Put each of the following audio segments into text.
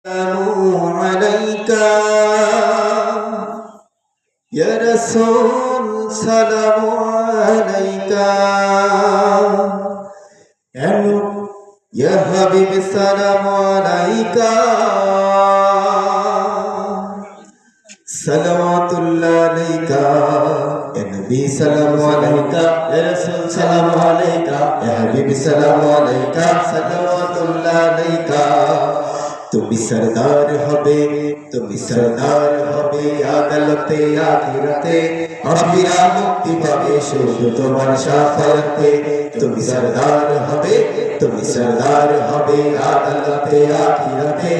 السلام عليك يا رسول سلام عليك يا حبيب سلام عليك صلوات الله عليك يا نبي سلام عليك يا رسول سلام عليك يا حبيب سلام عليك صلوات الله عليك তুমি সরদার হবে তুমি সরদার হবে আদালতে আখিরাতে আখিরা মুক্তি পাবে শুধু তোমার শাফায়াতে তুমি সরদার হবে তুমি সরদার হবে আদালতে আখিরাতে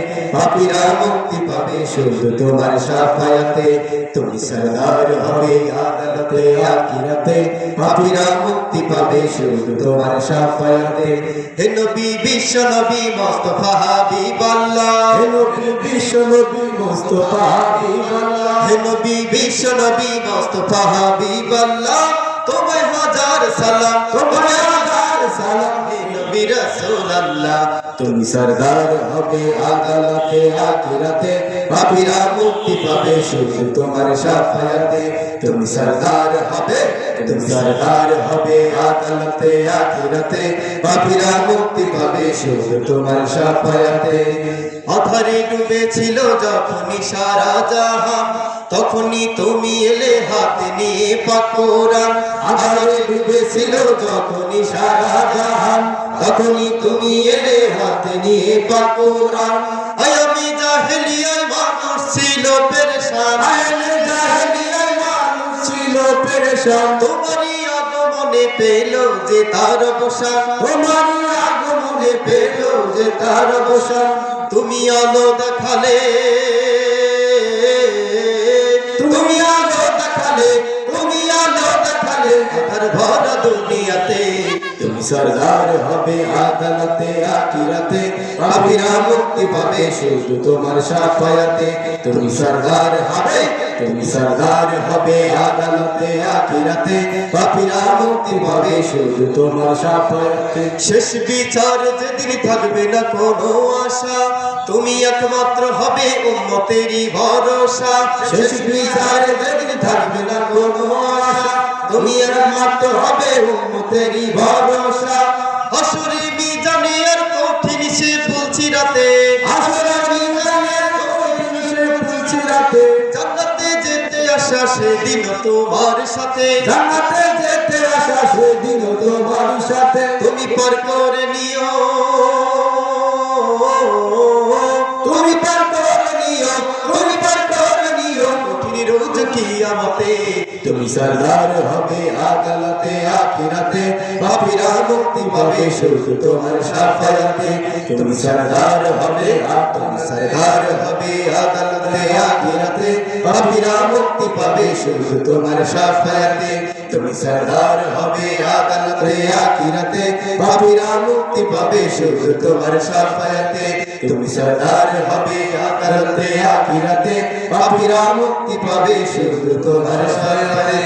আখিরা মুক্তি পাবে শুধু তোমার শাফায়াতে তুমি সরদার হবে আদালতে আখিরাতে আখিরা মুক্তি পাবে শুধু তোমার শাফায়াতে হে নবী বিশ্ব নবী মুস্তাফা হাবিবাল্লাহ হে নবী বিশ্ব নবী মুস্তাফা হাবিবাল্লাহ হে নবী বিশ্ব নবী মুস্তাফা হাবিবাল্লাহ তোমায় হাজার সালাম তোমায় হাজার সালাম হে নবী রাসূলুল্লাহ তুমি সরদার হবে আদালতে আখিরাতে পাপীরা মুক্তি পাবে শুধু তোমার শাফায়াতে তুমি সরদার হবে তুমি সরদার হবে আদালতে আখিরাতে পাপীরা মুক্তি পাবে শুধু তোমার শাফায়াতে আধারে ডুবেছিল যখনই সারা জাহান তখনই তুমি এলে হাতে নিয়ে পাক কোরআন আধারে ডুবেছিল যখনই সারা জাহান তখনই তুমি এলে হাতে নিয়ে পাক কোরআন আয়ামে জাহেলিয়ায় মানুষ ছিল পেরেশান আয়ামে জাহেলিয়ায় মানুষ ছিল পেরেশান তোমারই আগমনে পেল যে তার অবসান তোমারই আগমনে পেল যে তার অবসান তুমি আলো দেখালে তুমি আলো দেখালে তুমি আলো দেখালে আর ভরা দুনিয়াতে তুমি সরদার হবে আদালতে আখিরাতে পাপীরা মুক্তি পাবে শুধু তোমার শাফায়াতে তুমি সরদার হবে তুমি সরদার হবে আদালতে আখিরাতে পাপীরা মুক্তি পাবে শুধু তোমার শাফায়াতে শেষ বিচার যেদিন থাকবে না কোনো আশা তুমি একমাত্র হবে উম্মতেরই ভরসা শেষ বিচার যেদিন থাকবে না কোনো আশা তুমি একমাত্র হবে উম্মতেরই ভরসা হাসরে মিজানে আর কঠিন সে ফুলছিরাতে হাসরে মিজানে আর কঠিন সে ফুলছিরাতে জান্নাতে যেতে আসা সেদিন তোমার সাথে জান্নাতে যেতে আসা সেদিন তোমার সাথে তুমি পার করে নিও তুমি পার করে নিও তুমি পার করে নিও কঠিন রোজ কিয়ামতে তুমি সরদার হবে আদালতে আখিরাতে পাপীরা মুক্তি পাবে শুধু তোমার শাফায়াতে তুমি সরদার হবে তুমি সরদার হবে আদালতে আখিরাতে পাপীরা মুক্তি পাবে শুধু তোমার শাফায়াতে তুমি সরদার হবে আদালতে আখিরাতে পাপীরা মুক্তি পাবে শুধু তোমার শাফায়াতে তুমি সরদার হবে আদালতে আখিরাতে পাপীরা মুক্তি পাবে শুধু তোমার শাফায়াতে